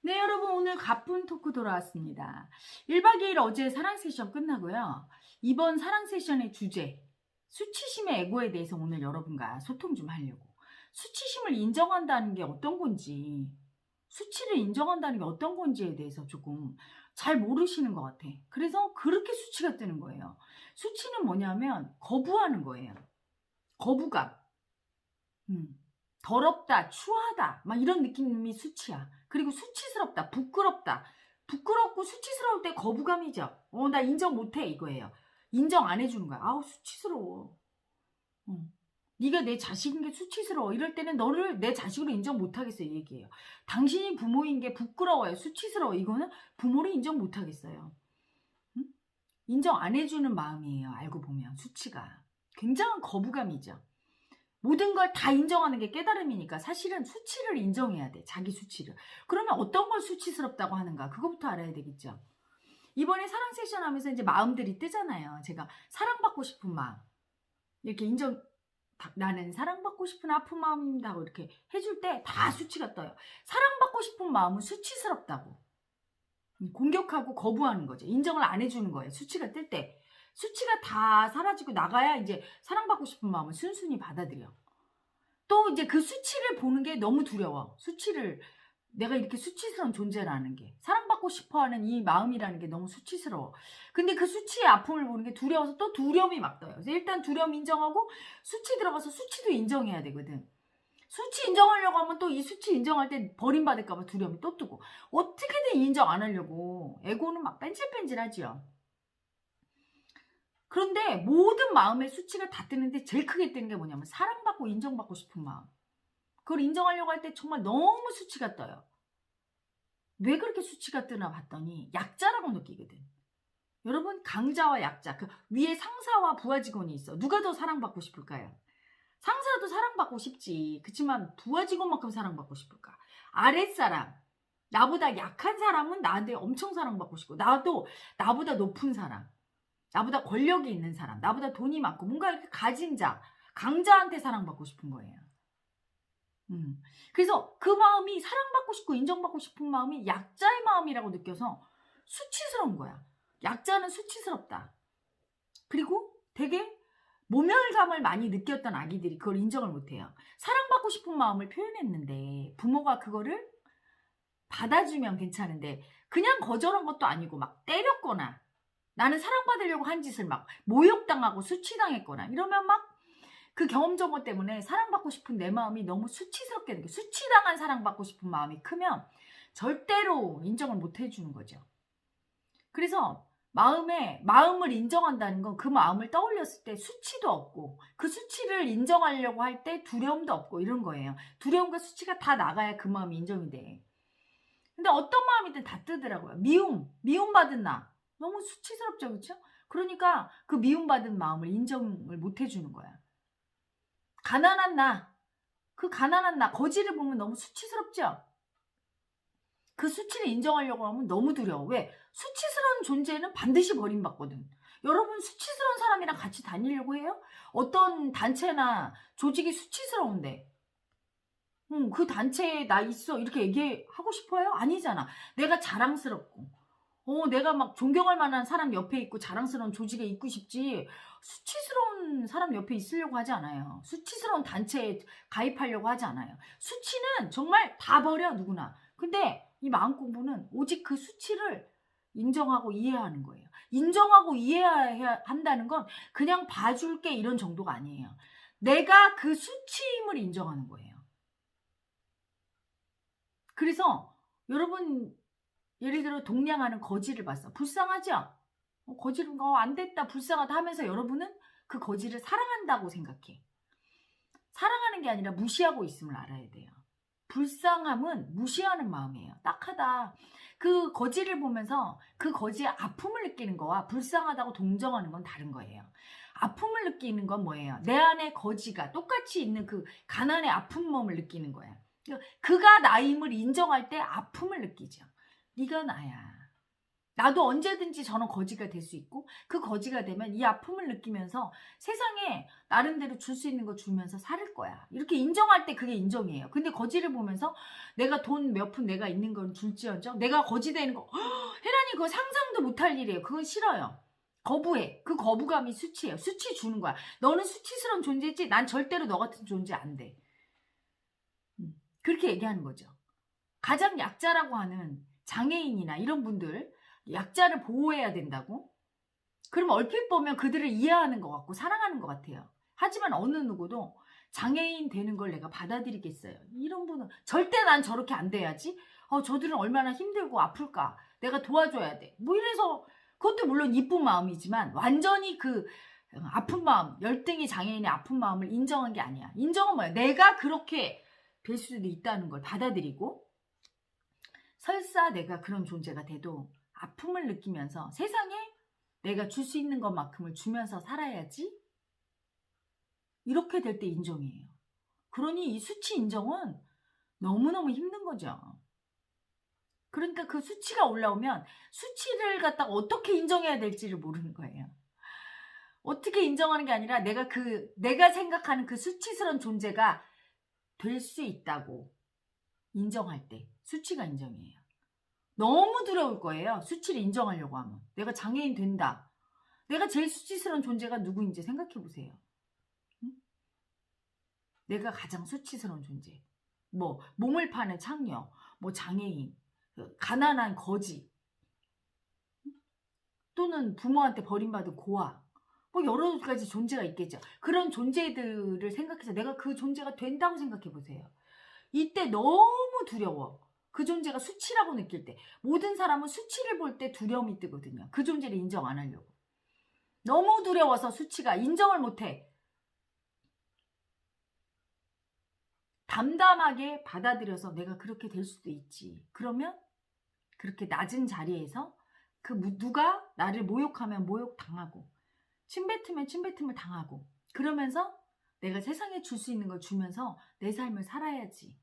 네, 여러분 오늘 가쁜 토크 돌아왔습니다. 1박 2일 어제 사랑 세션 끝나고요. 이번 사랑 세션의 주제, 수치심의 애고에 대해서 오늘 여러분과 소통 좀 하려고. 수치심을 인정한다는 게 어떤 건지, 수치를 인정한다는 게 어떤 건지에 대해서 조금 잘 모르시는 것 같아. 그래서 그렇게 수치가 뜨는 거예요. 수치는 뭐냐면 거부하는 거예요. 거부감. 더럽다, 추하다, 막 이런 느낌이 수치야. 그리고 수치스럽다, 부끄럽다. 부끄럽고 수치스러울 때 거부감이죠. 나 인정 못해, 이거예요. 인정 안 해주는 거야. 아우, 수치스러워. 네가 내 자식인 게 수치스러워. 이럴 때는 너를 내 자식으로 인정 못하겠어요, 이 얘기예요. 당신이 부모인 게 부끄러워요, 수치스러워. 이거는 부모를 인정 못하겠어요. 인정 안 해주는 마음이에요, 알고 보면. 수치가. 굉장한 거부감이죠. 모든 걸 다 인정하는 게 깨달음이니까 사실은 수치를 인정해야 돼. 자기 수치를. 그러면 어떤 걸 수치스럽다고 하는가? 그거부터 알아야 되겠죠. 이번에 사랑 세션 하면서 이제 마음들이 뜨잖아요. 제가 사랑받고 싶은 마음. 이렇게 나는 사랑받고 싶은 아픈 마음입니다 하고 이렇게 해줄 때 다 수치가 떠요. 사랑받고 싶은 마음은 수치스럽다고. 공격하고 거부하는 거죠. 인정을 안 해주는 거예요. 수치가 뜰 때. 수치가 다 사라지고 나가야 이제 사랑받고 싶은 마음을 순순히 받아들여. 또 이제 그 수치를 보는 게 너무 두려워. 내가 이렇게 수치스러운 존재라는 게. 사랑받고 싶어 하는 이 마음이라는 게 너무 수치스러워. 근데 그 수치의 아픔을 보는 게 두려워서 또 두려움이 막 떠요. 그래서 일단 두려움 인정하고 수치 들어가서 수치도 인정해야 되거든. 수치 인정하려고 하면 또 이 수치 인정할 때 버림받을까봐 두려움이 또 뜨고. 어떻게든 인정 안 하려고. 에고는 막 뺀질뺀질하지요. 그런데 모든 마음의 수치가 다 뜨는데 제일 크게 뜨는 게 뭐냐면 사랑받고 인정받고 싶은 마음. 그걸 인정하려고 할 때 정말 너무 수치가 떠요. 왜 그렇게 수치가 뜨나 봤더니 약자라고 느끼거든. 여러분, 강자와 약자, 그 위에 상사와 부하 직원이 있어. 누가 더 사랑받고 싶을까요? 상사도 사랑받고 싶지. 그렇지만 부하 직원만큼 사랑받고 싶을까? 아랫사람, 나보다 약한 사람은 나한테 엄청 사랑받고 싶고, 나도 나보다 높은 사람, 나보다 권력이 있는 사람, 나보다 돈이 많고 뭔가 이렇게 가진 자, 강자한테 사랑받고 싶은 거예요. 그래서 그 마음이 사랑받고 싶고 인정받고 싶은 마음이 약자의 마음이라고 느껴서 수치스러운 거야. 약자는 수치스럽다. 그리고 되게 모멸감을 많이 느꼈던 아기들이 그걸 인정을 못해요. 사랑받고 싶은 마음을 표현했는데 부모가 그거를 받아주면 괜찮은데 그냥 거절한 것도 아니고 막 때렸거나 나는 사랑받으려고 한 짓을 막 모욕당하고 수치당했거나 이러면 막 그 경험 정보 때문에 사랑받고 싶은 내 마음이 너무 수치스럽게 느껴. 수치당한 사랑받고 싶은 마음이 크면 절대로 인정을 못 해주는 거죠. 그래서 마음을 인정한다는 건 그 마음을 떠올렸을 때 수치도 없고 그 수치를 인정하려고 할 때 두려움도 없고 이런 거예요. 두려움과 수치가 다 나가야 그 마음이 인정이 돼. 근데 어떤 마음이든 다 뜨더라고요. 미움받은 나. 너무 수치스럽죠, 그렇죠? 그러니까 그 미움받은 마음을 인정을 못 해주는 거야. 가난한 나. 그 가난한 나. 거지를 보면 너무 수치스럽죠? 그 수치를 인정하려고 하면 너무 두려워. 왜? 수치스러운 존재는 반드시 버림받거든. 여러분 수치스러운 사람이랑 같이 다니려고 해요? 어떤 단체나 조직이 수치스러운데 그 단체에 나 있어 이렇게 얘기하고 싶어요? 아니잖아. 내가 자랑스럽고 내가 막 존경할 만한 사람 옆에 있고 자랑스러운 조직에 있고 싶지 수치스러운 사람 옆에 있으려고 하지 않아요. 수치스러운 단체에 가입하려고 하지 않아요. 수치는 정말 다 버려 누구나. 근데 이 마음 공부는 오직 그 수치를 인정하고 이해하는 거예요. 인정하고 이해해야 한다는 건 그냥 봐줄게 이런 정도가 아니에요. 내가 그 수치임을 인정하는 거예요. 그래서 여러분 예를 들어 동냥하는 거지를 봤어. 불쌍하죠? 거지를 안 됐다 불쌍하다 하면서 여러분은 그 거지를 사랑한다고 생각해. 사랑하는 게 아니라 무시하고 있음을 알아야 돼요. 불쌍함은 무시하는 마음이에요. 딱하다. 그 거지를 보면서 그 거지의 아픔을 느끼는 거와 불쌍하다고 동정하는 건 다른 거예요. 아픔을 느끼는 건 뭐예요? 내 안에 거지가 똑같이 있는 그 가난의 아픈 몸을 느끼는 거야. 그가 나임을 인정할 때 아픔을 느끼죠. 네가 나야. 나도 언제든지 저런 거지가 될 수 있고 그 거지가 되면 이 아픔을 느끼면서 세상에 나름대로 줄 수 있는 거 주면서 살 거야. 이렇게 인정할 때 그게 인정이에요. 근데 거지를 보면서 내가 돈 몇 푼 내가 있는 건 줄지언정 내가 거지 되는 거 혜란이 그거 상상도 못할 일이에요. 그건 싫어요. 거부해. 그 거부감이 수치예요. 수치 주는 거야. 너는 수치스러운 존재지 난 절대로 너 같은 존재 안 돼. 그렇게 얘기하는 거죠. 가장 약자라고 하는 장애인이나 이런 분들 약자를 보호해야 된다고? 그럼 얼핏 보면 그들을 이해하는 것 같고 사랑하는 것 같아요. 하지만 어느 누구도 장애인 되는 걸 내가 받아들이겠어요. 이런 분은 절대 난 저렇게 안 돼야지. 저들은 얼마나 힘들고 아플까. 내가 도와줘야 돼. 뭐 이래서 그것도 물론 이쁜 마음이지만 완전히 그 아픈 마음, 열등이 장애인의 아픈 마음을 인정한 게 아니야. 인정은 뭐야? 내가 그렇게 될 수도 있다는 걸 받아들이고 설사 내가 그런 존재가 돼도 아픔을 느끼면서 세상에 내가 줄 수 있는 것만큼을 주면서 살아야지. 이렇게 될 때 인정이에요. 그러니 이 수치 인정은 너무너무 힘든 거죠. 그러니까 그 수치가 올라오면 수치를 갖다가 어떻게 인정해야 될지를 모르는 거예요. 어떻게 인정하는 게 아니라 내가 생각하는 그 수치스러운 존재가 될 수 있다고 인정할 때 수치가 인정이에요. 너무 두려울 거예요. 수치를 인정하려고 하면. 내가 장애인 된다. 내가 제일 수치스러운 존재가 누구인지 생각해 보세요. 응? 내가 가장 수치스러운 존재. 뭐 몸을 파는 창녀, 뭐 장애인, 가난한 거지, 또는 부모한테 버림받은 고아, 뭐 여러 가지 존재가 있겠죠. 그런 존재들을 생각해서 내가 그 존재가 된다고 생각해 보세요. 이때 너무 두려워. 그 존재가 수치라고 느낄 때. 모든 사람은 수치를 볼 때 두려움이 뜨거든요. 그 존재를 인정 안 하려고. 너무 두려워서 수치가 인정을 못해. 담담하게 받아들여서 내가 그렇게 될 수도 있지. 그러면 그렇게 낮은 자리에서 누가 나를 모욕하면 모욕당하고 침뱉으면 침뱉음을 당하고 그러면서 내가 세상에 줄 수 있는 걸 주면서 내 삶을 살아야지.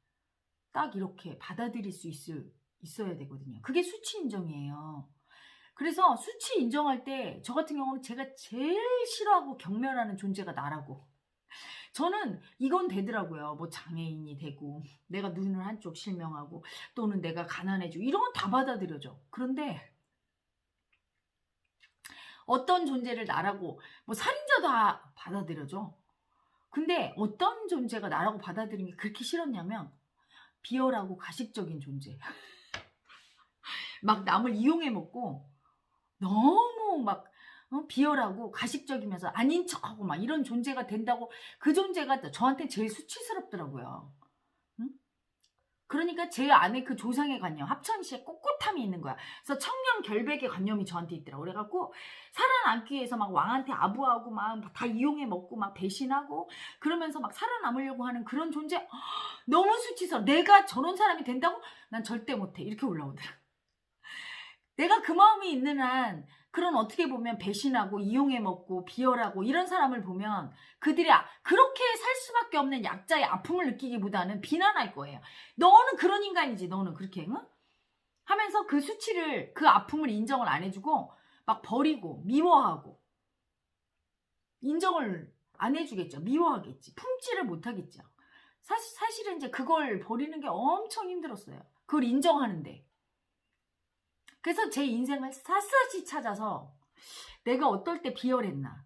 딱 이렇게 받아들일 수 있어야 되거든요. 그게 수치 인정이에요. 그래서 수치 인정할 때 저 같은 경우는 제가 제일 싫어하고 경멸하는 존재가 나라고. 저는 이건 되더라고요. 뭐 장애인이 되고 내가 눈을 한쪽 실명하고 또는 내가 가난해지고 이런 건 다 받아들여져. 그런데 어떤 존재를 나라고 뭐 살인자도 다 받아들여져. 근데 어떤 존재가 나라고 받아들이는 게 그렇게 싫었냐면 비열하고 가식적인 존재. 막 남을 이용해 먹고 너무 막 비열하고 가식적이면서 아닌 척하고 막 이런 존재가 된다고 그 존재가 저한테 제일 수치스럽더라고요. 응? 그러니까 제 안에 그 조상의 관념, 합천시에 꼿꼿함이 있는 거야. 그래서 청년 결백의 관념이 저한테 있더라고. 그래갖고 살아남기 위해서 막 왕한테 아부하고 막 다 이용해 먹고 막 배신하고 그러면서 막 살아남으려고 하는 그런 존재. 너무 수치스러워. 내가 저런 사람이 된다고? 난 절대 못해. 이렇게 올라오더라. 내가 그 마음이 있는 한 그런 어떻게 보면 배신하고 이용해 먹고 비열하고 이런 사람을 보면 그들이 그렇게 살 수밖에 없는 약자의 아픔을 느끼기보다는 비난할 거예요. 너는 그런 인간이지. 너는 그렇게 응? 하면서 그 수치를 그 아픔을 인정을 안 해주고 막 버리고 미워하고 인정을 안 해주겠죠. 미워하겠지. 품지를 못하겠죠. 사실은 이제 그걸 버리는 게 엄청 힘들었어요. 그걸 인정하는데. 그래서 제 인생을 샅샅이 찾아서 내가 어떨 때 비열했나,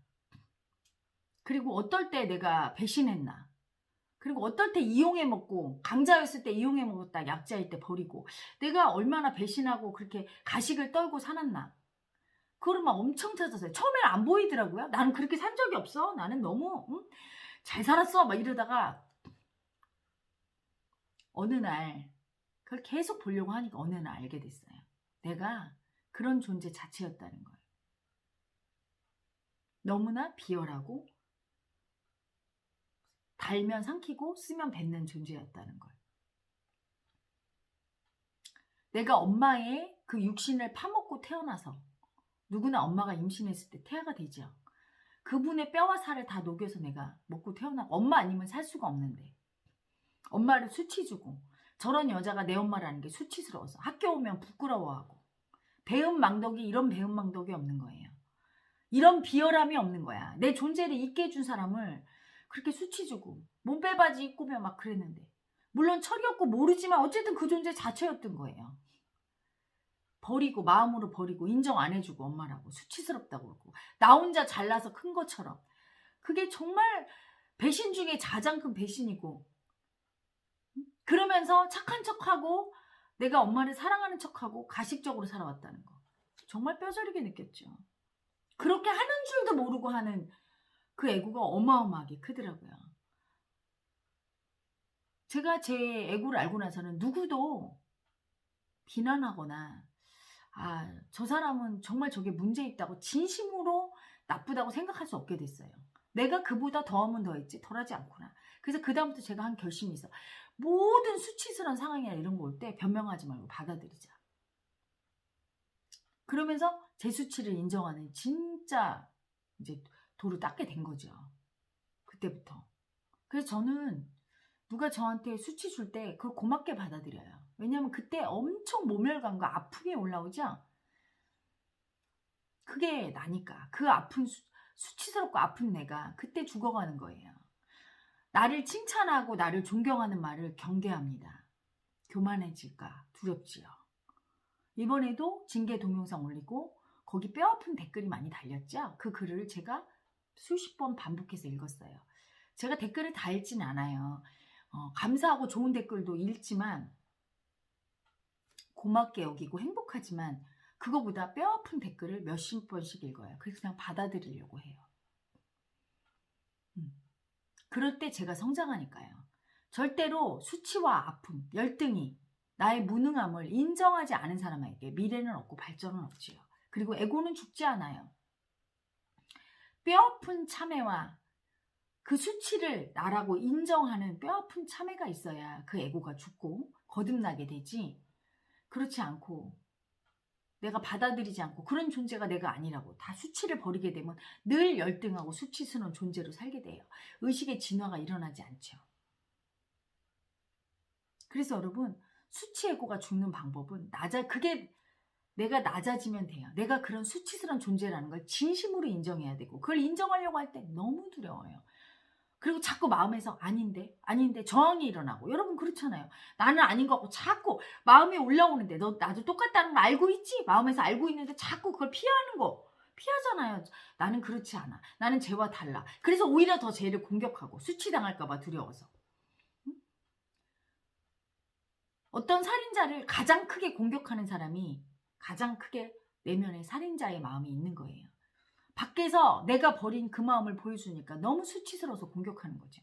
그리고 어떨 때 내가 배신했나, 그리고 어떨 때 이용해 먹고 강자였을 때 이용해 먹었다 약자일 때 버리고 내가 얼마나 배신하고 그렇게 가식을 떨고 살았나, 그걸 막 엄청 찾았어요. 처음에는 안 보이더라고요. 나는 그렇게 산 적이 없어. 나는 너무 잘 살았어 막 이러다가 어느 날 그걸 계속 보려고 하니까 어느 날 알게 됐어요. 내가 그런 존재 자체였다는 걸. 너무나 비열하고 달면 삼키고 쓰면 뱉는 존재였다는 걸. 내가 엄마의 그 육신을 파먹고 태어나서 누구나 엄마가 임신했을 때 태아가 되죠. 그분의 뼈와 살을 다 녹여서 내가 먹고 태어나고 엄마 아니면 살 수가 없는데 엄마를 수치 주고 저런 여자가 내 엄마라는 게 수치스러워서 학교 오면 부끄러워하고 배은망덕이 이런 배은망덕이 없는 거예요. 이런 비열함이 없는 거야. 내 존재를 잊게 해준 사람을 그렇게 수치 주고 몸빼바지 입고며 막 그랬는데, 물론 철이 없고 모르지만 어쨌든 그 존재 자체였던 거예요. 버리고, 마음으로 버리고, 인정 안 해주고, 엄마라고 수치스럽다고 그러고, 나 혼자 잘나서 큰 것처럼. 그게 정말 배신 중에 가장 큰 배신이고, 그러면서 착한 척하고 내가 엄마를 사랑하는 척하고 가식적으로 살아왔다는 거, 정말 뼈저리게 느꼈죠. 그렇게 하는 줄도 모르고 하는 그 애고가 어마어마하게 크더라고요. 제가 제 애고를 알고 나서는 누구도 비난하거나 저 사람은 정말 저게 문제 있다고 진심으로 나쁘다고 생각할 수 없게 됐어요. 내가 그보다 더하면 더했지 덜하지 않구나. 그래서 그 다음부터 제가 한 결심이 있어. 모든 수치스러운 상황이나 이런 거 올 때 변명하지 말고 받아들이자. 그러면서 제 수치를 인정하는 진짜 이제 도를 닦게 된 거죠. 그때부터. 그래서 저는 누가 저한테 수치 줄 때 그걸 고맙게 받아들여요. 왜냐하면 그때 엄청 모멸감과 아픔이 올라오죠. 그게 나니까. 그 아픈 수치스럽고 아픈 내가 그때 죽어가는 거예요. 나를 칭찬하고 나를 존경하는 말을 경계합니다. 교만해질까 두렵지요. 이번에도 징계 동영상 올리고 거기 뼈아픈 댓글이 많이 달렸죠. 그 글을 제가 수십 번 반복해서 읽었어요. 제가 댓글을 다 읽진 않아요. 감사하고 좋은 댓글도 읽지만, 고맙게 여기고 행복하지만 그거보다 뼈아픈 댓글을 몇십 번씩 읽어요. 그래서 그냥 받아들이려고 해요. 그럴 때 제가 성장하니까요. 절대로 수치와 아픔, 열등이, 나의 무능함을 인정하지 않은 사람에게 미래는 없고 발전은 없지요. 그리고 에고는 죽지 않아요. 뼈아픈 참회와 그 수치를 나라고 인정하는 뼈아픈 참회가 있어야 그 에고가 죽고 거듭나게 되지, 그렇지 않고 내가 받아들이지 않고 그런 존재가 내가 아니라고 다 수치를 버리게 되면 늘 열등하고 수치스러운 존재로 살게 돼요. 의식의 진화가 일어나지 않죠. 그래서 여러분, 수치 에고가 죽는 방법은 그게 내가 낮아지면 돼요. 내가 그런 수치스러운 존재라는 걸 진심으로 인정해야 되고, 그걸 인정하려고 할 때 너무 두려워요. 그리고 자꾸 마음에서 아닌데 저항이 일어나고. 여러분 그렇잖아요. 나는 아닌 것 같고 자꾸 마음이 올라오는데, 너 나도 똑같다는 걸 알고 있지? 마음에서 알고 있는데 자꾸 그걸 피하는 거. 피하잖아요. 나는 그렇지 않아. 나는 쟤와 달라. 그래서 오히려 더 쟤를 공격하고, 수치당할까 봐 두려워서. 어떤 살인자를 가장 크게 공격하는 사람이 가장 크게 내면에 살인자의 마음이 있는 거예요. 밖에서 내가 버린 그 마음을 보여주니까 너무 수치스러워서 공격하는 거죠.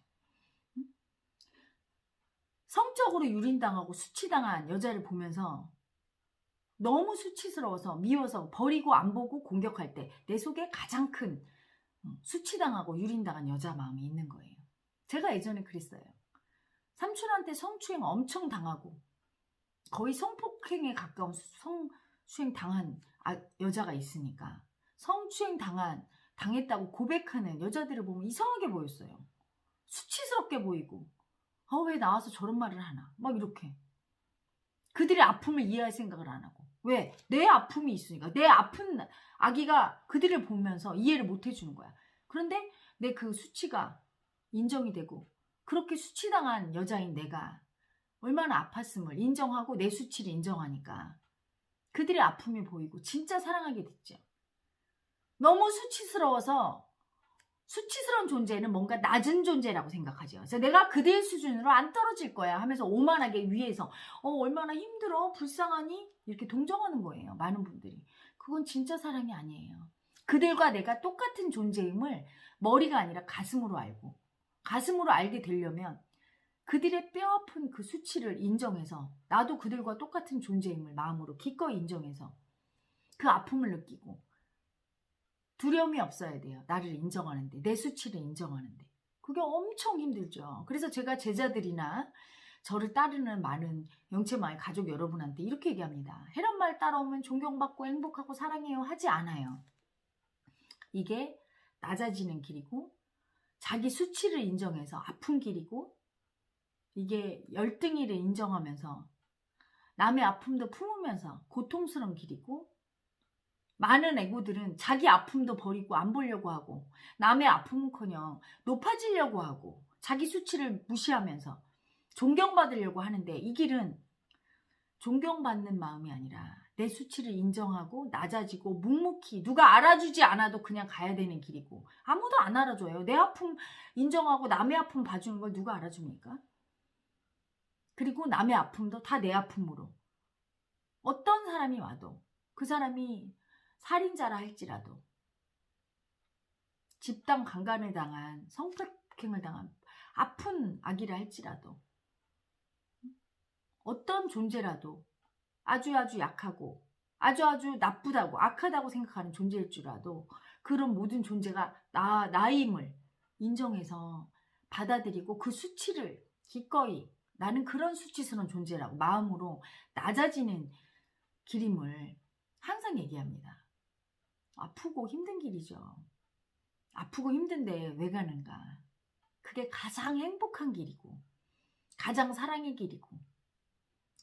성적으로 유린당하고 수치당한 여자를 보면서 너무 수치스러워서 미워서 버리고 안 보고 공격할 때 내 속에 가장 큰 수치당하고 유린당한 여자 마음이 있는 거예요. 제가 예전에 그랬어요. 삼촌한테 성추행 엄청 당하고 거의 성폭행에 가까운 성추행 당한 여자가 있으니까, 성추행 당했다고 고백하는 여자들을 보면 이상하게 보였어요. 수치스럽게 보이고, 왜 나와서 저런 말을 하나, 막 이렇게. 그들의 아픔을 이해할 생각을 안 하고. 왜? 내 아픔이 있으니까. 내 아픈 아기가 그들을 보면서 이해를 못 해주는 거야. 그런데 내 그 수치가 인정이 되고, 그렇게 수치당한 여자인 내가 얼마나 아팠음을 인정하고 내 수치를 인정하니까 그들의 아픔이 보이고 진짜 사랑하게 됐죠. 너무 수치스러워서, 수치스러운 존재는 뭔가 낮은 존재라고 생각하죠. 그래서 내가 그들 수준으로 안 떨어질 거야 하면서 오만하게 위에서 얼마나 힘들어, 불쌍하니? 이렇게 동정하는 거예요. 많은 분들이. 그건 진짜 사랑이 아니에요. 그들과 내가 똑같은 존재임을 머리가 아니라 가슴으로 알고, 가슴으로 알게 되려면 그들의 뼈아픈 그 수치를 인정해서, 나도 그들과 똑같은 존재임을 마음으로 기꺼이 인정해서 그 아픔을 느끼고 두려움이 없어야 돼요. 나를 인정하는데, 내 수치를 인정하는데. 그게 엄청 힘들죠. 그래서 제가 제자들이나 저를 따르는 많은 영체마을 가족 여러분한테 이렇게 얘기합니다. 헤란말 따라오면 존경받고 행복하고 사랑해요 하지 않아요. 이게 낮아지는 길이고, 자기 수치를 인정해서 아픈 길이고, 이게 열등이를 인정하면서 남의 아픔도 품으면서 고통스러운 길이고, 많은 에고들은 자기 아픔도 버리고 안 보려고 하고 남의 아픔은커녕 높아지려고 하고 자기 수치를 무시하면서 존경받으려고 하는데 이 길은 존경받는 마음이 아니라 내 수치를 인정하고 낮아지고 묵묵히 누가 알아주지 않아도 그냥 가야 되는 길이고 아무도 안 알아줘요. 내 아픔 인정하고 남의 아픔 봐주는 걸 누가 알아줍니까? 그리고 남의 아픔도 다 내 아픔으로 어떤 사람이 와도 그 사람이 살인자라 할지라도 집단 강간을 당한 성폭행을 당한 아픈 아기라 할지라도 어떤 존재라도 아주 약하고 아주 나쁘다고 악하다고 생각하는 존재일 줄라도 그런 모든 존재가 나임을 인정해서 받아들이고 그 수치를 기꺼이 나는 그런 수치스러운 존재라고 마음으로 낮아지는 길임을 항상 얘기합니다. 아프고 힘든 길이죠. 아프고 힘든데 왜 가는가? 그게 가장 행복한 길이고 가장 사랑의 길이고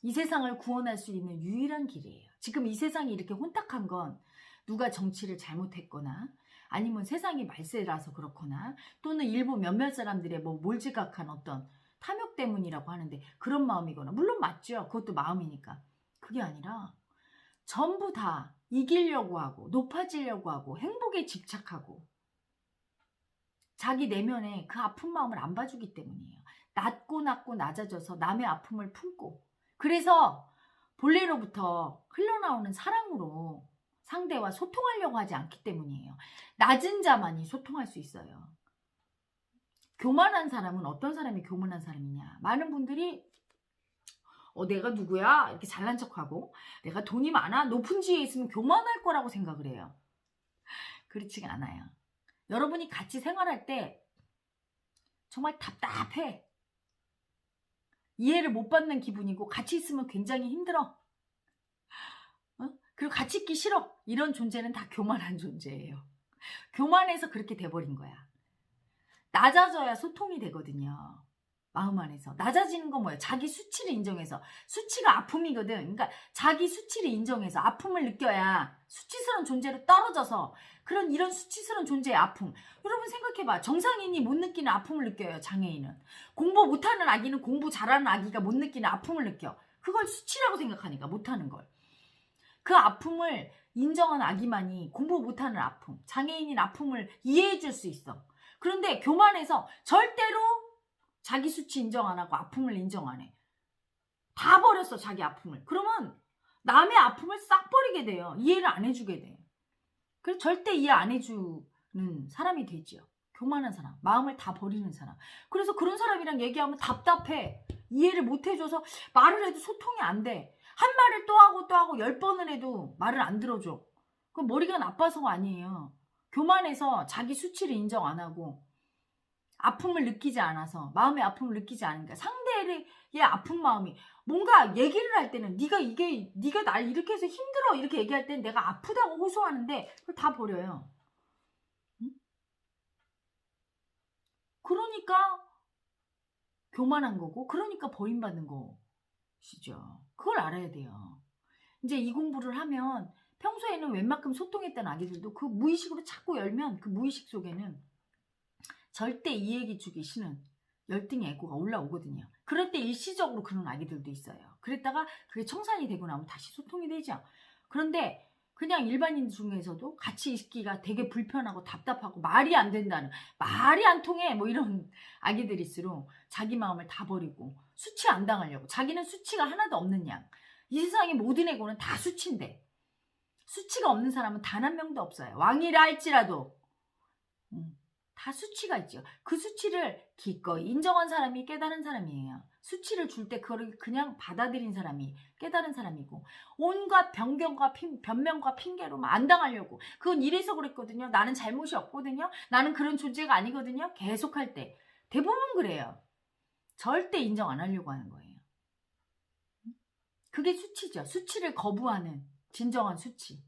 이 세상을 구원할 수 있는 유일한 길이에요. 지금 이 세상이 이렇게 혼탁한 건 누가 정치를 잘못했거나 아니면 세상이 말세라서 그렇거나 또는 일부 몇몇 사람들의 몰지각한 어떤 탐욕 때문이라고 하는데 그런 마음이거나 물론 맞죠. 그것도 마음이니까. 그게 아니라 전부 다 이기려고 하고 높아지려고 하고 행복에 집착하고 자기 내면에 그 아픈 마음을 안 봐주기 때문이에요. 낮고 낮아져서 남의 아픔을 품고 그래서 본래로부터 흘러나오는 사랑으로 상대와 소통하려고 하지 않기 때문이에요. 낮은 자만이 소통할 수 있어요. 교만한 사람은 어떤 사람이 교만한 사람이냐? 많은 분들이 내가 누구야? 이렇게 잘난 척하고 내가 돈이 많아? 높은 지위에 있으면 교만할 거라고 생각을 해요. 그렇지가 않아요. 여러분이 같이 생활할 때 정말 답답해. 이해를 못 받는 기분이고 같이 있으면 굉장히 힘들어. 그리고 같이 있기 싫어. 이런 존재는 다 교만한 존재예요. 교만해서 그렇게 돼버린 거야. 낮아져야 소통이 되거든요. 마음 안에서. 낮아지는 건 뭐예요? 자기 수치를 인정해서. 수치가 아픔이거든. 그러니까 자기 수치를 인정해서 아픔을 느껴야 수치스러운 존재로 떨어져서 이런 수치스러운 존재의 아픔. 여러분 생각해봐. 정상인이 못 느끼는 아픔을 느껴요. 장애인은. 공부 못하는 아기는 공부 잘하는 아기가 못 느끼는 아픔을 느껴. 그걸 수치라고 생각하니까 못하는 걸. 그 아픔을 인정한 아기만이 공부 못하는 아픔, 장애인인 아픔을 이해해 줄 수 있어. 그런데 교만해서 절대로 자기 수치 인정 안 하고 아픔을 인정 안 해. 다 버렸어, 자기 아픔을. 그러면 남의 아픔을 싹 버리게 돼요. 이해를 안 해주게 돼. 그래서 절대 이해 안 해주는 사람이 되죠. 교만한 사람, 마음을 다 버리는 사람. 그래서 그런 사람이랑 얘기하면 답답해. 이해를 못 해줘서 말을 해도 소통이 안 돼. 한 말을 또 하고 10번을 해도 말을 안 들어줘. 그럼 머리가 나빠서가 아니에요. 교만해서 자기 수치를 인정 안 하고 아픔을 느끼지 않아서 마음의 아픔을 느끼지 않으니까 상대의 아픈 마음이 뭔가 얘기를 할 때는 네가 날 이렇게 해서 힘들어 이렇게 얘기할 때는 내가 아프다고 호소하는데 그걸 다 버려요. 응? 그러니까 교만한 거고 그러니까 버림받는 것이죠. 그걸 알아야 돼요. 이제 이 공부를 하면 평소에는 웬만큼 소통했던 아기들도 그 무의식으로 자꾸 열면 그 무의식 속에는 절대 이해기 주기 싫은 열등의 애고가 올라오거든요. 그럴 때 일시적으로 그런 아기들도 있어요. 그랬다가 그게 청산이 되고 나면 다시 소통이 되죠. 그런데 그냥 일반인 중에서도 같이 있기가 되게 불편하고 답답하고 말이 안 된다는 말이 안 통해 이런 아기들일수록 자기 마음을 다 버리고 수치 안 당하려고 자기는 수치가 하나도 없는 양. 이 세상의 모든 애고는 다 수치인데 수치가 없는 사람은 단 한 명도 없어요. 왕이라 할지라도 다 수치가 있죠. 그 수치를 기꺼이 인정한 사람이 깨달은 사람이에요. 수치를 줄 때 그걸 그냥 받아들인 사람이 깨달은 사람이고 온갖 변명과 핑계로 안 당하려고 그건 이래서 그랬거든요. 나는 잘못이 없거든요. 나는 그런 존재가 아니거든요. 계속할 때 대부분 그래요. 절대 인정 안 하려고 하는 거예요. 그게 수치죠. 수치를 거부하는 진정한 수치.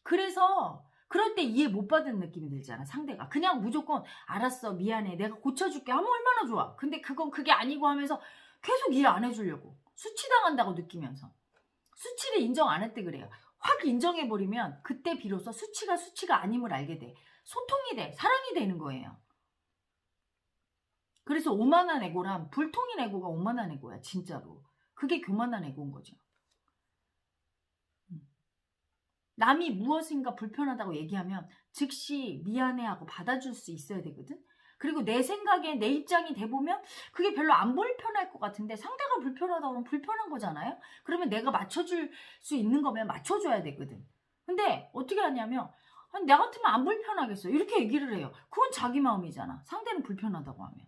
그래서 그럴 때 이해 못 받은 느낌이 들잖아. 상대가 그냥 무조건 알았어 미안해 내가 고쳐줄게 하면 얼마나 좋아. 근데 그건 그게 아니고 하면서 계속 이해 안 해주려고 수치당한다고 느끼면서 수치를 수치를 인정 안 할 때 그래요. 확 인정해버리면 그때 비로소 수치가 아님을 알게 돼. 소통이 돼. 사랑이 되는 거예요. 그래서 오만한 에고란 불통인 에고가 오만한 에고야. 진짜로. 그게 교만한 에고인 거죠. 남이 무엇인가 불편하다고 얘기하면 즉시 미안해하고 받아줄 수 있어야 되거든. 그리고 내 생각에 내 입장이 돼보면 그게 별로 안 불편할 것 같은데 상대가 불편하다고 하면 불편한 거잖아요. 그러면 내가 맞춰줄 수 있는 거면 맞춰줘야 되거든. 근데 어떻게 하냐면 아니, 나 같으면 안 불편하겠어 이렇게 얘기를 해요. 그건 자기 마음이잖아. 상대는 불편하다고 하면.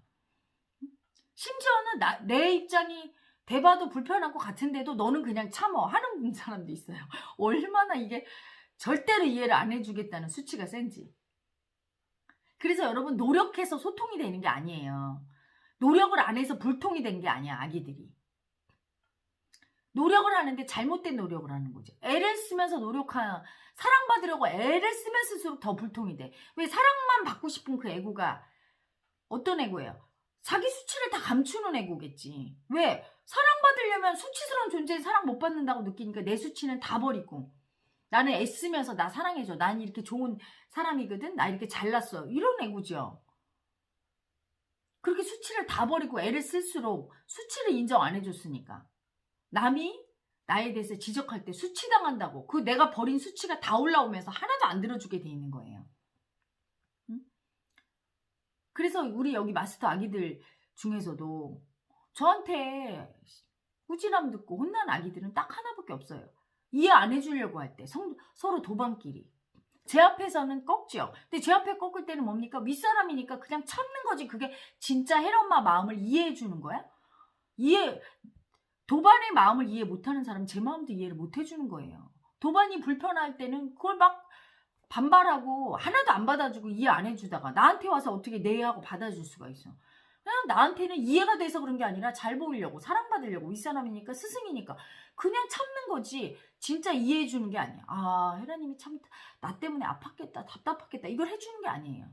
심지어는 내 입장이 돼봐도 불편한 것 같은데도 너는 그냥 참어 하는 사람도 있어요. 얼마나 이게 절대로 이해를 안 해주겠다는 수치가 센지. 그래서 여러분 노력해서 소통이 되는 게 아니에요. 노력을 안 해서 불통이 된 게 아니야. 아기들이. 노력을 하는데 잘못된 노력을 하는 거지. 애를 쓰면서 사랑받으려고 애를 쓰면 쓸수록 더 불통이 돼. 왜 사랑만 받고 싶은 그 애고가 어떤 애고예요? 자기 수치를 다 감추는 애고겠지. 왜? 사랑받으려면 수치스러운 존재는 사랑 못 받는다고 느끼니까 내 수치는 다 버리고 나는 애쓰면서 나 사랑해줘. 난 이렇게 좋은 사람이거든. 나 이렇게 잘났어. 이런 애고죠. 그렇게 수치를 다 버리고 애를 쓸수록 수치를 인정 안 해줬으니까 남이 나에 대해서 지적할 때 수치당한다고 그 내가 버린 수치가 다 올라오면서 하나도 안 들어주게 돼 있는 거예요. 응? 그래서 우리 여기 마스터 아기들 중에서도 저한테 꾸지람 듣고 혼난 아기들은 딱 하나밖에 없어요. 이해 안 해주려고 할 때 서로 도방끼리 제 앞에서는 꺾죠. 근데 제 앞에 꺾을 때는 뭡니까? 윗사람이니까 그냥 참는 거지. 그게 진짜 헬엄마 마음을 이해해 주는 거야? 도반의 마음을 이해 못하는 사람은 제 마음도 이해를 못 해주는 거예요. 도반이 불편할 때는 그걸 막 반발하고 하나도 안 받아주고 이해 안 해주다가 나한테 와서 어떻게 내하고 받아줄 수가 있어. 그냥 나한테는 이해가 돼서 그런 게 아니라 잘 보이려고 사랑받으려고 윗사람이니까 스승이니까 그냥 참는 거지 진짜 이해해 주는 게 아니야. 아 혜라님이 참 나 때문에 아팠겠다 답답했겠다 이걸 해주는 게 아니에요.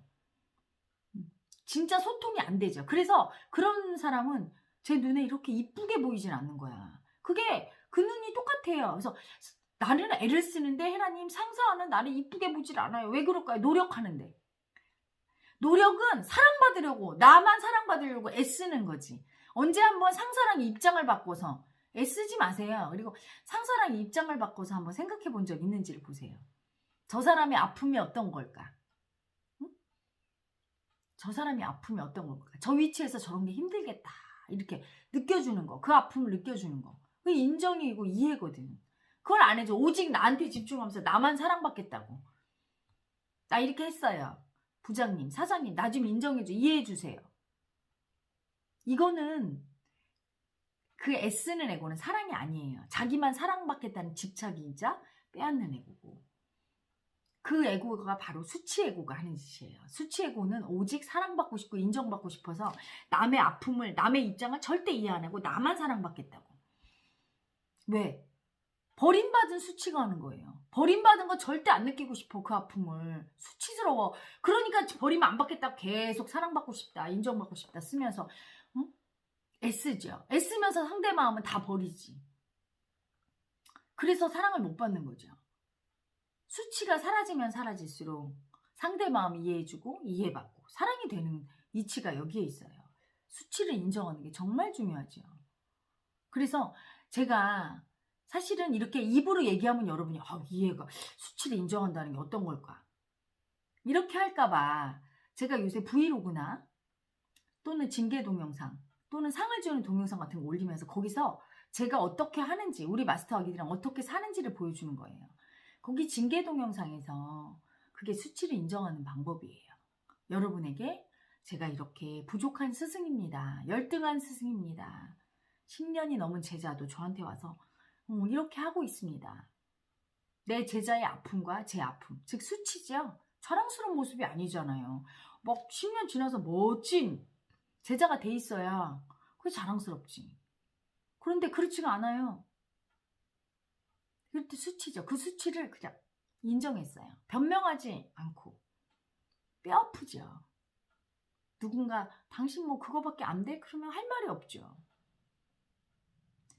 진짜 소통이 안 되죠. 그래서 그런 사람은 제 눈에 이렇게 이쁘게 보이진 않는 거야. 그게 그 눈이 똑같아요. 그래서 나는 애를 쓰는데 혜라님 상사는 나를 이쁘게 보질 않아요. 왜 그럴까요? 노력하는데. 노력은 사랑받으려고 나만 사랑받으려고 애쓰는 거지. 언제 한번 상사랑 입장을 바꿔서 애쓰지 마세요. 그리고 상사랑 입장을 바꿔서 한번 생각해 본 적 있는지를 보세요. 저 사람의 아픔이 어떤 걸까? 응? 저 사람이 아픔이 어떤 걸까? 저 위치에서 저런 게 힘들겠다. 이렇게 느껴주는 거. 그 아픔을 느껴주는 거. 그게 인정이고 이해거든. 그걸 안 해줘. 오직 나한테 집중하면서 나만 사랑받겠다고. 나 이렇게 했어요. 부장님, 사장님, 나 좀 인정해줘. 이해해주세요. 이거는 그 애쓰는 애고는 사랑이 아니에요. 자기만 사랑받겠다는 집착이자 빼앗는 애고고. 그 애고가 바로 수치 애고가 하는 짓이에요. 수치 애고는 오직 사랑받고 싶고 인정받고 싶어서 남의 아픔을, 남의 입장을 절대 이해 안 하고 나만 사랑받겠다고. 왜? 버림받은 수치가 하는 거예요. 버림받은 거 절대 안 느끼고 싶어. 그 아픔을. 수치스러워. 그러니까 버리면 안 받겠다고 계속 사랑받고 싶다. 인정받고 싶다 쓰면서 응? 애쓰죠. 애쓰면서 상대 마음은 다 버리지. 그래서 사랑을 못 받는 거죠. 수치가 사라지면 사라질수록 상대 마음 이해해주고 이해받고 사랑이 되는 이치가 여기에 있어요. 수치를 인정하는 게 정말 중요하죠. 그래서 제가 사실은 이렇게 입으로 얘기하면 여러분이 이해가 수치를 인정한다는 게 어떤 걸까? 이렇게 할까봐 제가 요새 브이로그나 또는 징계 동영상 또는 상을 주는 동영상 같은 거 올리면서 거기서 제가 어떻게 하는지 우리 마스터 아기들이랑 어떻게 사는지를 보여주는 거예요. 거기 징계 동영상에서 그게 수치를 인정하는 방법이에요. 여러분에게 제가 이렇게 부족한 스승입니다. 열등한 스승입니다. 10년이 넘은 제자도 저한테 와서 이렇게 하고 있습니다. 내 제자의 아픔과 제 아픔, 즉 수치죠. 자랑스러운 모습이 아니잖아요. 막 10년 지나서 멋진 제자가 돼 있어야 그게 자랑스럽지. 그런데 그렇지가 않아요. 그럴 때 수치죠. 그 수치를 그냥 인정했어요. 변명하지 않고. 뼈 아프죠. 누군가 당신 뭐 그거밖에 안 돼? 그러면 할 말이 없죠.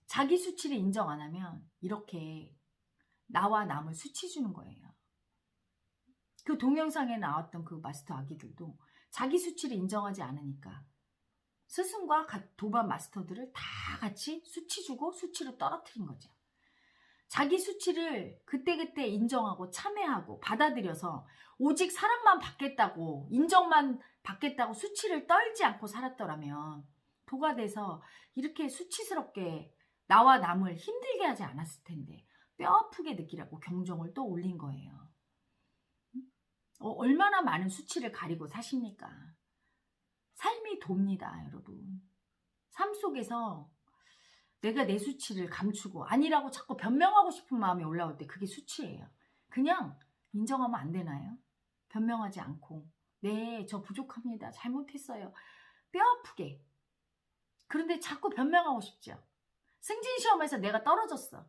자기 수치를 인정 안 하면 이렇게 나와 남을 수치 주는 거예요. 그 동영상에 나왔던 그 마스터 아기들도 자기 수치를 인정하지 않으니까 스승과 도반 마스터들을 다 같이 수치 주고 수치로 떨어뜨린 거죠. 자기 수치를 그때그때 인정하고 참회하고 받아들여서 오직 사랑만 받겠다고 인정만 받겠다고 수치를 떨지 않고 살았더라면 도가 돼서 이렇게 수치스럽게 나와 남을 힘들게 하지 않았을 텐데 뼈 아프게 느끼라고 경종을 또 울린 거예요. 얼마나 많은 수치를 가리고 사십니까? 삶이 돕니다, 여러분. 삶 속에서 내가 내 수치를 감추고 아니라고 자꾸 변명하고 싶은 마음이 올라올 때 그게 수치예요. 그냥 인정하면 안 되나요? 변명하지 않고 네, 저 부족합니다. 잘못했어요. 뼈 아프게. 그런데 자꾸 변명하고 싶죠. 승진시험에서 내가 떨어졌어.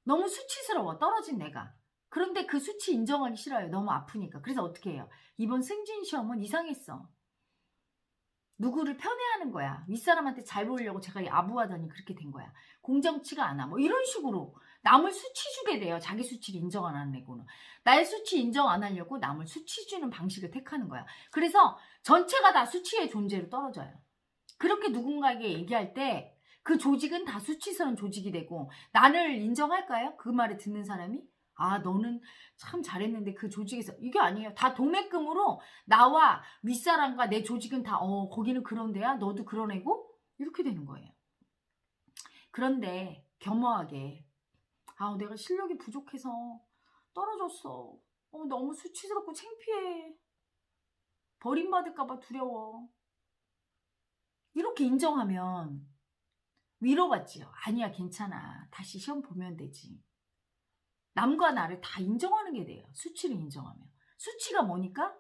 너무 수치스러워, 떨어진 내가. 그런데 그 수치 인정하기 싫어요. 너무 아프니까. 그래서 어떻게 해요? 이번 승진시험은 이상했어. 누구를 편애하는 거야. 윗사람한테 잘 보이려고 제가 아부하더니 그렇게 된 거야. 공정치가 않아. 뭐 이런 식으로 남을 수치 주게 돼요. 자기 수치를 인정 안 하는 애고는. 나의 수치 인정 안 하려고 남을 수치 주는 방식을 택하는 거야. 그래서 전체가 다 수치의 존재로 떨어져요. 그렇게 누군가에게 얘기할 때 그 조직은 다 수치스러운 조직이 되고 나를 인정할까요? 그 말을 듣는 사람이? 아, 너는 참 잘했는데 그 조직에서 이게 아니에요. 다 도매금으로 나와 윗사람과 내 조직은 다 거기는 그런 데야? 너도 그런 애고? 이렇게 되는 거예요. 그런데 겸허하게 내가 실력이 부족해서 떨어졌어. 너무 수치스럽고 창피해. 버림받을까 봐 두려워. 이렇게 인정하면 위로받지요. 아니야, 괜찮아. 다시 시험 보면 되지. 남과 나를 다 인정하는 게 돼요. 수치를 인정하면. 수치가 뭐니까?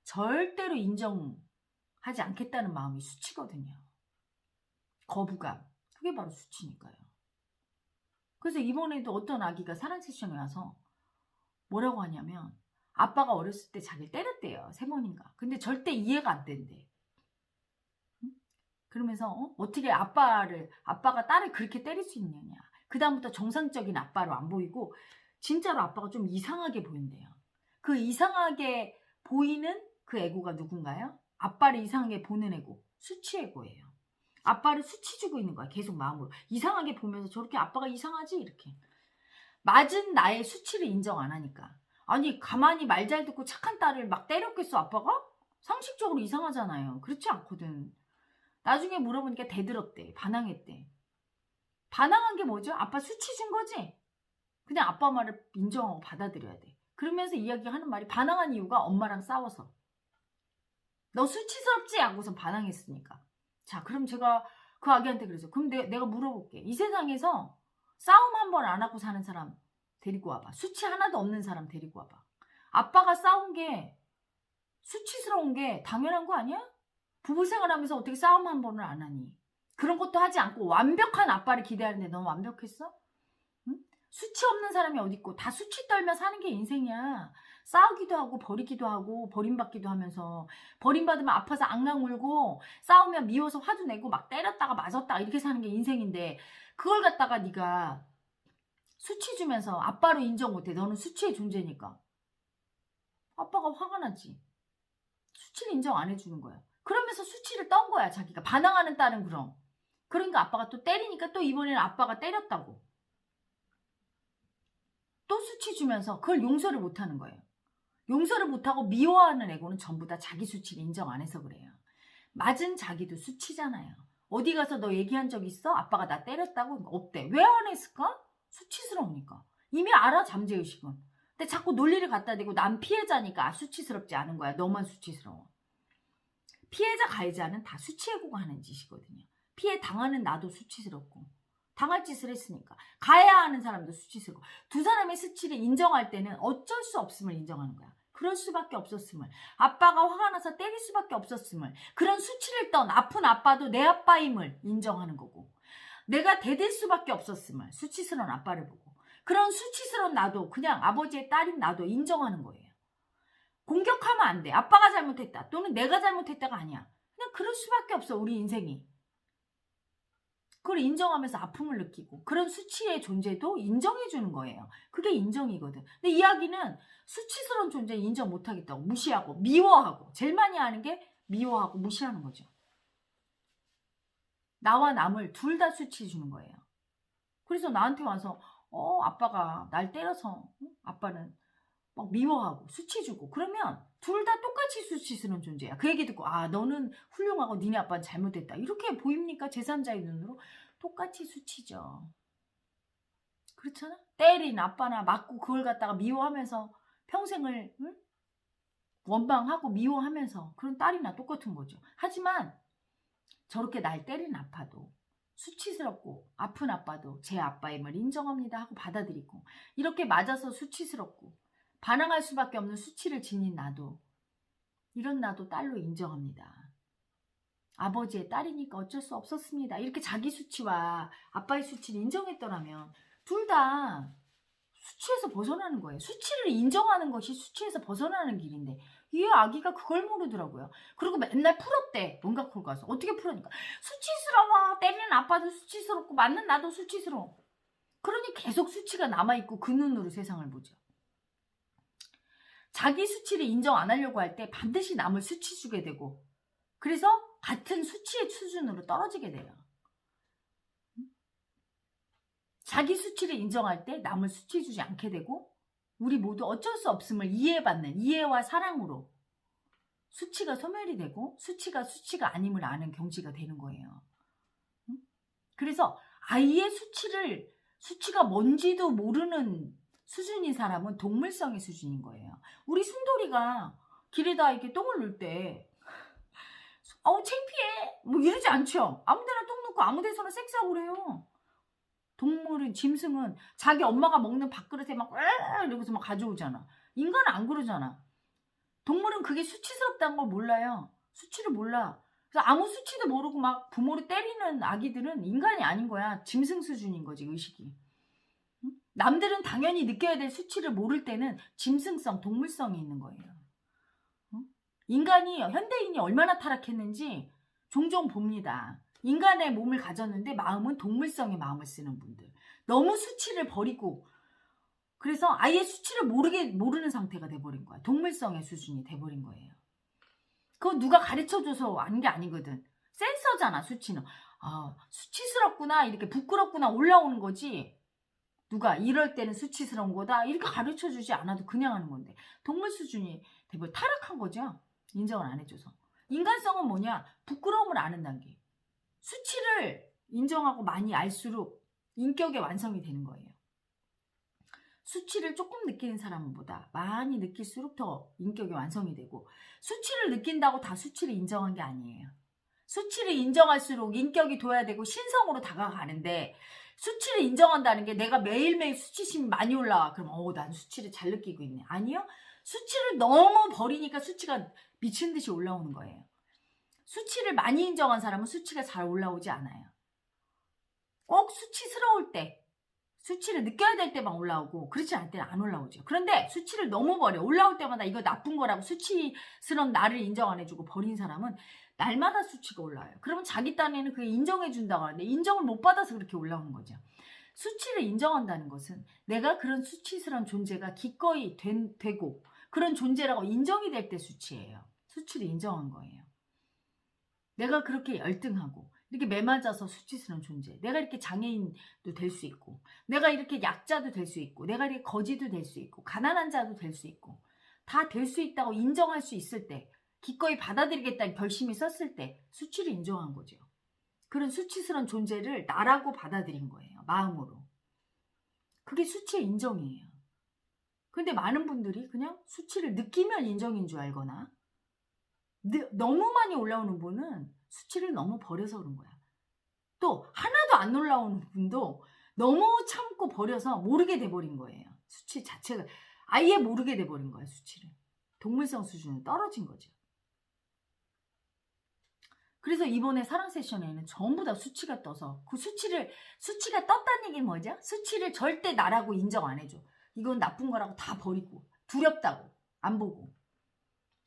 절대로 인정하지 않겠다는 마음이 수치거든요. 거부감. 그게 바로 수치니까요. 그래서 이번에도 어떤 아기가 사랑 세션에 와서 뭐라고 하냐면 아빠가 어렸을 때 자기를 때렸대요. 3번인가. 근데 절대 이해가 안 된대. 그러면서 어떻게 아빠가 딸을 그렇게 때릴 수 있느냐. 그 다음부터 정상적인 아빠로 안 보이고 진짜로 아빠가 좀 이상하게 보인대요. 그 이상하게 보이는 그 애고가 누군가요? 아빠를 이상하게 보는 애고, 수치 애고예요. 아빠를 수치 주고 있는 거야. 계속 마음으로. 이상하게 보면서 저렇게 아빠가 이상하지? 이렇게. 맞은 나의 수치를 인정 안 하니까. 아니 가만히 말 잘 듣고 착한 딸을 막 때렸겠어 아빠가? 상식적으로 이상하잖아요. 그렇지 않거든. 나중에 물어보니까 대들었대. 반항했대. 반항한 게 뭐죠? 아빠 수치 준 거지? 그냥 아빠 말을 인정하고 받아들여야 돼. 그러면서 이야기하는 말이 반항한 이유가 엄마랑 싸워서. 너 수치스럽지? 하고서 반항했으니까. 자, 그럼 제가 그 아기한테 그래서 그럼 내가 물어볼게. 이 세상에서 싸움 한 번 안 하고 사는 사람 데리고 와봐. 수치 하나도 없는 사람 데리고 와봐. 아빠가 싸운 게 수치스러운 게 당연한 거 아니야? 부부 생활하면서 어떻게 싸움 한 번을 안 하니? 그런 것도 하지 않고 완벽한 아빠를 기대하는데 너무 완벽했어? 응? 수치 없는 사람이 어디 있고 다 수치 떨며 사는 게 인생이야. 싸우기도 하고 버리기도 하고 버림받기도 하면서 버림받으면 아파서 앙앙 울고 싸우면 미워서 화도 내고 막 때렸다가 맞았다가 이렇게 사는 게 인생인데 그걸 갖다가 네가 수치 주면서 아빠로 인정 못해. 너는 수치의 존재니까. 아빠가 화가 나지. 수치를 인정 안 해주는 거야. 그러면서 수치를 떤 거야. 자기가 반항하는 딸은 그럼. 그러니까 아빠가 또 때리니까 또 이번에는 아빠가 때렸다고. 또 수치 주면서 그걸 용서를 못하는 거예요. 용서를 못하고 미워하는 애고는 전부 다 자기 수치를 인정 안 해서 그래요. 맞은 자기도 수치잖아요. 어디 가서 너 얘기한 적 있어? 아빠가 나 때렸다고? 없대. 왜 안 했을까? 수치스러우니까. 이미 알아, 잠재의식은. 근데 자꾸 논리를 갖다 대고 난 피해자니까 수치스럽지 않은 거야. 너만 수치스러워. 피해자 가해자는 다 수치해고가 하는 짓이거든요. 피해 당하는 나도 수치스럽고 당할 짓을 했으니까 가해하는 사람도 수치스럽고 두 사람의 수치를 인정할 때는 어쩔 수 없음을 인정하는 거야. 그럴 수밖에 없었음을 아빠가 화가 나서 때릴 수밖에 없었음을 그런 수치를 떤 아픈 아빠도 내 아빠임을 인정하는 거고 내가 대들 수밖에 없었음을 수치스러운 아빠를 보고 그런 수치스러운 나도 그냥 아버지의 딸인 나도 인정하는 거예요. 공격하면 안 돼. 아빠가 잘못했다. 또는 내가 잘못했다가 아니야. 그냥 그럴 수밖에 없어. 우리 인생이. 그걸 인정하면서 아픔을 느끼고 그런 수치의 존재도 인정해주는 거예요. 그게 인정이거든. 근데 이야기는 수치스러운 존재 인정 못하겠다고 무시하고 미워하고 제일 많이 하는 게 미워하고 무시하는 거죠. 나와 남을 둘 다 수치 주는 거예요. 그래서 나한테 와서 아빠가 날 때려서 아빠는 막 미워하고 수치 주고 그러면 둘 다 똑같이 수치스러운 존재야. 그 얘기 듣고 너는 훌륭하고 니네 아빠는 잘못됐다. 이렇게 보입니까? 제3자의 눈으로? 똑같이 수치죠. 그렇잖아? 때린 아빠나 맞고 그걸 갖다가 미워하면서 평생을 원망하고 미워하면서 그런 딸이나 똑같은 거죠. 하지만 저렇게 날 때린 아빠도 수치스럽고 아픈 아빠도 제 아빠임을 인정합니다 하고 받아들이고 이렇게 맞아서 수치스럽고 반항할 수밖에 없는 수치를 지닌 나도 이런 나도 딸로 인정합니다. 아버지의 딸이니까 어쩔 수 없었습니다. 이렇게 자기 수치와 아빠의 수치를 인정했더라면 둘 다 수치에서 벗어나는 거예요. 수치를 인정하는 것이 수치에서 벗어나는 길인데 이 아기가 그걸 모르더라고요. 그리고 맨날 풀었대. 뭔가 가서 어떻게 풀으니까 수치스러워. 때리는 아빠도 수치스럽고 맞는 나도 수치스러워. 그러니 계속 수치가 남아있고 그 눈으로 세상을 보죠. 자기 수치를 인정 안 하려고 할 때 반드시 남을 수치 주게 되고 그래서 같은 수치의 수준으로 떨어지게 돼요. 자기 수치를 인정할 때 남을 수치 주지 않게 되고 우리 모두 어쩔 수 없음을 이해받는 이해와 사랑으로 수치가 소멸이 되고 수치가 아님을 아는 경지가 되는 거예요. 그래서 아이의 수치가 뭔지도 모르는 수준인 사람은 동물성의 수준인 거예요. 우리 순돌이가 길에다 이렇게 똥을 넣을 때 창피해 뭐 이러지 않죠. 아무데나 똥 넣고 아무데서나 섹스하고 그래요. 동물은 짐승은 자기 엄마가 먹는 밥그릇에 막 이러고서 막 가져오잖아. 인간은 안 그러잖아. 동물은 그게 수치스럽다는 걸 몰라요. 수치를 몰라. 그래서 아무 수치도 모르고 막 부모를 때리는 아기들은 인간이 아닌 거야. 짐승 수준인 거지 의식이. 남들은 당연히 느껴야 될 수치를 모를 때는 짐승성, 동물성이 있는 거예요. 현대인이 얼마나 타락했는지 종종 봅니다. 인간의 몸을 가졌는데 마음은 동물성의 마음을 쓰는 분들. 너무 수치를 버리고 그래서 아예 수치를 모르는 상태가 돼버린 거야. 동물성의 수준이 돼버린 거예요. 그거 누가 가르쳐줘서 아는 게 아니거든. 센서잖아 수치는. 수치스럽구나 이렇게 부끄럽구나 올라오는 거지. 누가 이럴 때는 수치스러운 거다 이렇게 가르쳐주지 않아도 그냥 하는 건데 동물 수준이 돼버려 타락한 거죠. 인정을 안 해줘서. 인간성은 뭐냐? 부끄러움을 아는 단계. 수치를 인정하고 많이 알수록 인격의 완성이 되는 거예요. 수치를 조금 느끼는 사람보다 많이 느낄수록 더 인격의 완성이 되고 수치를 느낀다고 다 수치를 인정한 게 아니에요. 수치를 인정할수록 인격이 둬야 되고 신성으로 다가가는데 수치를 인정한다는 게 내가 매일매일 수치심이 많이 올라와. 그럼 난 수치를 잘 느끼고 있네. 아니요. 수치를 너무 버리니까 수치가 미친 듯이 올라오는 거예요. 수치를 많이 인정한 사람은 수치가 잘 올라오지 않아요. 꼭 수치스러울 때, 수치를 느껴야 될 때만 올라오고 그렇지 않을 때는 안 올라오죠. 그런데 수치를 너무 버려. 올라올 때마다 이거 나쁜 거라고 수치스러운 나를 인정 안 해주고 버린 사람은 날마다 수치가 올라와요. 그러면 자기 딴에는 그게 인정해 준다고 하는데 인정을 못 받아서 그렇게 올라오는 거죠. 수치를 인정한다는 것은 내가 그런 수치스러운 존재가 기꺼이 되고 그런 존재라고 인정이 될 때 수치예요. 수치를 인정한 거예요. 내가 그렇게 열등하고 이렇게 매맞아서 수치스러운 존재. 내가 이렇게 장애인도 될 수 있고 내가 이렇게 약자도 될 수 있고 내가 이렇게 거지도 될 수 있고 가난한 자도 될 수 있고 다 될 수 있다고 인정할 수 있을 때 기꺼이 받아들이겠다는 결심이 썼을 때 수치를 인정한 거죠. 그런 수치스러운 존재를 나라고 받아들인 거예요. 마음으로. 그게 수치의 인정이에요. 근데 많은 분들이 그냥 수치를 느끼면 인정인 줄 알거나 너무 많이 올라오는 분은 수치를 너무 버려서 그런 거야. 또 하나도 안 올라오는 분도 너무 참고 버려서 모르게 돼버린 거예요. 수치 자체가 아예 모르게 돼버린 거야. 수치를. 동물성 수준으로 떨어진 거죠. 그래서 이번에 사랑 세션에는 전부 다 수치가 떠서 그 수치가 떴다는 얘기는 뭐죠? 수치를 절대 나라고 인정 안 해줘. 이건 나쁜 거라고 다 버리고 두렵다고 안 보고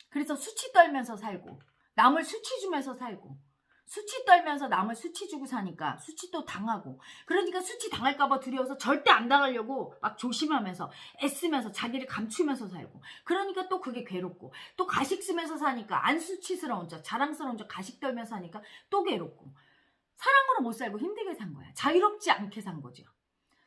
그래서 수치 떨면서 살고 남을 수치 주면서 살고 수치 떨면서 남을 수치 주고 사니까 수치 또 당하고, 그러니까 수치 당할까봐 두려워서 절대 안 당하려고 막 조심하면서 애쓰면서 자기를 감추면서 살고, 그러니까 또 그게 괴롭고, 또 가식 쓰면서 사니까 안 수치스러운 척 자랑스러운 척 가식 떨면서 사니까 또 괴롭고, 사랑으로 못 살고 힘들게 산 거야. 자유롭지 않게 산 거죠.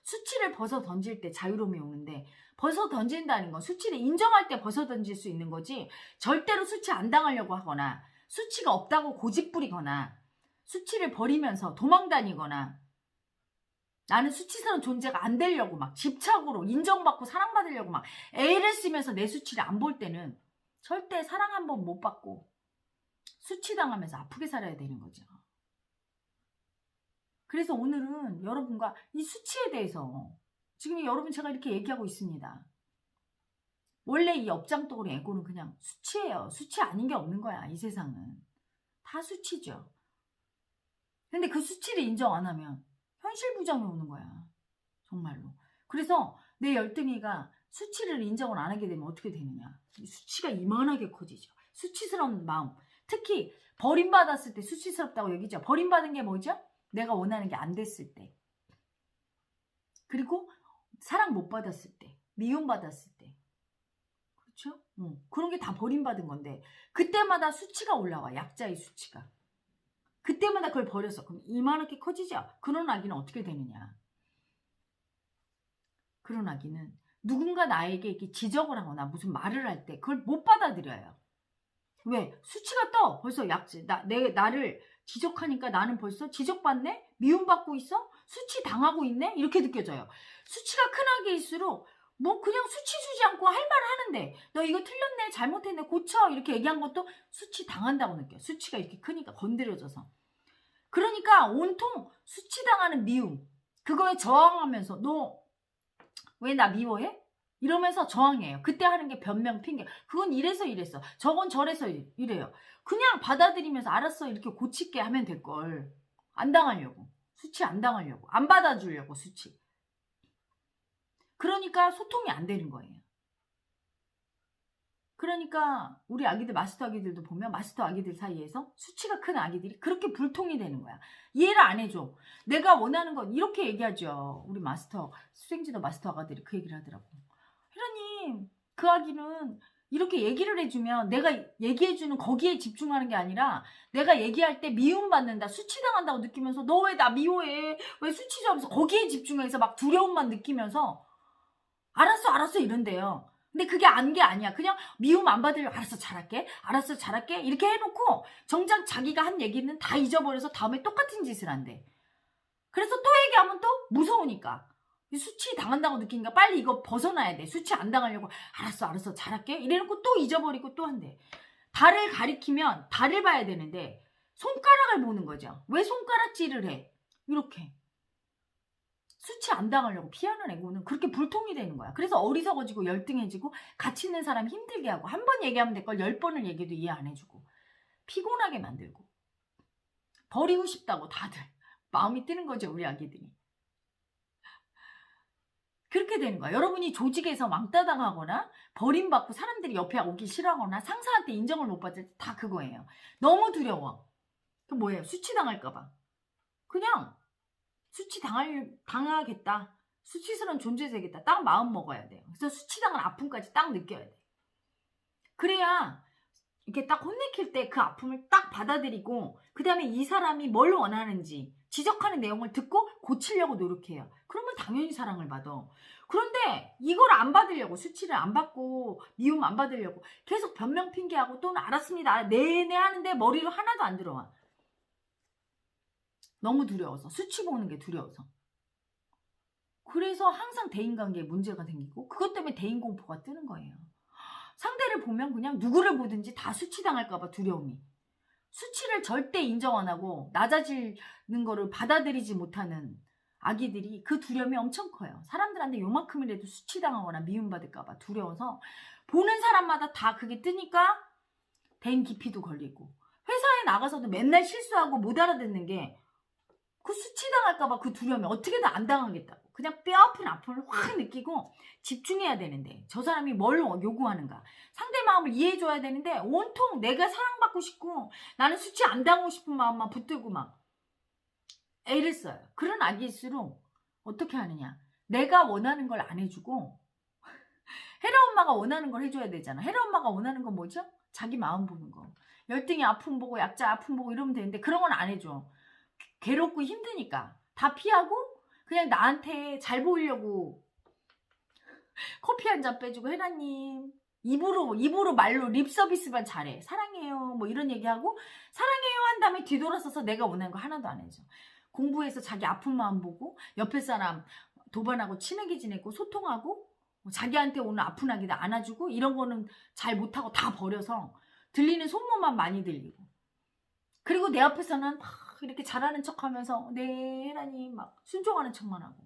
수치를 벗어 던질 때 자유로움이 오는데, 벗어 던진다는 건 수치를 인정할 때 벗어 던질 수 있는 거지, 절대로 수치 안 당하려고 하거나 수치가 없다고 고집부리거나 수치를 버리면서 도망다니거나 나는 수치스러운 존재가 안 되려고 막 집착으로 인정받고 사랑받으려고 막 애를 쓰면서 내 수치를 안 볼 때는 절대 사랑 한 번 못 받고 수치당하면서 아프게 살아야 되는 거죠. 그래서 오늘은 여러분과 이 수치에 대해서, 지금 여러분 제가 이렇게 얘기하고 있습니다. 원래 이 업장떡으로 에고는 그냥 수치예요. 수치 아닌 게 없는 거야. 이 세상은 다 수치죠. 근데 그 수치를 인정 안 하면 현실 부정이 오는 거야. 정말로. 그래서 내 열등이가 수치를 인정을 안 하게 되면 어떻게 되느냐. 이 수치가 이만하게 커지죠. 수치스러운 마음. 특히 버림받았을 때 수치스럽다고 얘기죠. 버림받은 게 뭐죠? 내가 원하는 게 안 됐을 때. 그리고 사랑 못 받았을 때. 미움받았을 때. 그렇죠? 그런 게 다 버림받은 건데, 그때마다 수치가 올라와. 약자의 수치가. 그때마다 그걸 버렸어. 그럼 이만하게 커지죠. 그런 아기는 어떻게 되느냐. 그런 아기는 누군가 나에게 이렇게 지적을 하거나 무슨 말을 할 때 그걸 못 받아들여요. 왜? 수치가 떠. 벌써 약자. 나를 지적하니까 나는 벌써 지적받네? 미움받고 있어? 수치 당하고 있네? 이렇게 느껴져요. 수치가 큰 아기일수록 뭐 그냥 수치 주지 않고 할 말을 하는데, 너 이거 틀렸네, 잘못했네, 고쳐, 이렇게 얘기한 것도 수치 당한다고 느껴요. 수치가 이렇게 크니까 건드려져서. 그러니까 온통 수치 당하는 미움, 그거에 저항하면서 너 왜 나 미워해? 이러면서 저항해요. 그때 하는 게 변명, 핑계. 그건 이래서 이랬어, 저건 저래서 이래요. 그냥 받아들이면서 알았어, 이렇게 고칠게 하면 될걸. 안 당하려고. 수치 안 당하려고. 안 받아주려고 수치. 그러니까 소통이 안 되는 거예요. 그러니까 우리 아기들, 마스터 아기들도 보면 마스터 아기들 사이에서 수치가 큰 아기들이 그렇게 불통이 되는 거야. 이해를 안 해줘. 내가 원하는 건 이렇게 얘기하죠. 우리 마스터, 수생지도 마스터 아가들이 그 얘기를 하더라고. 희라님, 그 아기는 이렇게 얘기를 해주면 내가 얘기해주는 거기에 집중하는 게 아니라 내가 얘기할 때 미움받는다, 수치당한다고 느끼면서 너 왜 나 미워해? 왜 수치 줘? 하면서 거기에 집중해서 막 두려움만 느끼면서 알았어 이런대요. 근데 그게 아니야. 그냥 미움 안 받으려고 알았어 잘할게 이렇게 해놓고 정작 자기가 한 얘기는 다 잊어버려서 다음에 똑같은 짓을 한대. 그래서 또 얘기하면 또 무서우니까, 수치 당한다고 느끼니까 빨리 이거 벗어나야 돼. 수치 안 당하려고 알았어 잘할게 이래놓고 또 잊어버리고 또 한대. 달을 가리키면 달을 봐야 되는데 손가락을 보는 거죠. 왜 손가락질을 해? 이렇게 수치 안 당하려고 피하는 애고는 그렇게 불통이 되는 거야. 그래서 어리석어지고 열등해지고 같이 있는 사람 힘들게 하고, 한 번 얘기하면 될 걸 10번을 얘기해도 이해 안 해주고 피곤하게 만들고 버리고 싶다고 다들 마음이 뜨는 거죠. 우리 아기들이. 그렇게 되는 거야. 여러분이 조직에서 왕따 당하거나 버림받고 사람들이 옆에 오기 싫어하거나 상사한테 인정을 못 받을 때 다 그거예요. 너무 두려워. 그 뭐예요? 수치 당할까 봐. 그냥 수치 당하겠다. 수치스러운 존재 되겠다. 딱 마음 먹어야 돼요. 그래서 수치당한 아픔까지 딱 느껴야 돼. 그래야 이렇게 딱 혼내킬 때 그 아픔을 딱 받아들이고, 그 다음에 이 사람이 뭘 원하는지 지적하는 내용을 듣고 고치려고 노력해요. 그러면 당연히 사랑을 받아. 그런데 이걸 안 받으려고, 수치를 안 받고 미움 안 받으려고 계속 변명 핑계하고 또는 알았습니다 네네 하는데 머리로 하나도 안 들어와. 너무 두려워서, 수치 보는 게 두려워서. 그래서 항상 대인관계에 문제가 생기고 그것 때문에 대인공포가 뜨는 거예요. 상대를 보면 그냥 누구를 보든지 다 수치당할까 봐 두려움이. 수치를 절대 인정 안 하고 낮아지는 거를 받아들이지 못하는 아기들이 그 두려움이 엄청 커요. 사람들한테 요만큼이라도 수치당하거나 미움받을까 봐 두려워서 보는 사람마다 다 그게 뜨니까 대인 기피도 걸리고, 회사에 나가서도 맨날 실수하고 못 알아듣는 게 그 수치당할까 봐 그 두려움이 어떻게든 안 당하겠다고. 그냥 뼈아픈 아픔을 확 느끼고 집중해야 되는데 저 사람이 뭘 요구하는가. 상대 마음을 이해해줘야 되는데 온통 내가 사랑받고 싶고 나는 수치 안 당하고 싶은 마음만 붙들고 막 애를 써요. 그런 아기일수록 어떻게 하느냐. 내가 원하는 걸 안 해주고 헤라 엄마가 원하는 걸 해줘야 되잖아. 헤라 엄마가 원하는 건 뭐죠? 자기 마음 보는 거. 열등이 아픔 보고 약자 아픔 보고 이러면 되는데 그런 건 안 해줘. 괴롭고 힘드니까 다 피하고 그냥 나한테 잘 보이려고 커피 한 잔 빼주고 헤라님 입으로 말로 립 서비스만 잘해. 사랑해요 뭐 이런 얘기하고 사랑해요 한 다음에 뒤돌아서서 내가 원하는 거 하나도 안 해줘. 공부해서 자기 아픈 마음 보고 옆에 사람 도반하고 친하게 지내고 소통하고 자기한테 오는 아픈 아기도 안아주고 이런 거는 잘 못하고 다 버려서 들리는 소문만 많이 들리고 그리고 내 앞에서는 막 이렇게 잘하는 척하면서 네 헤라님 막 순종하는 척만 하고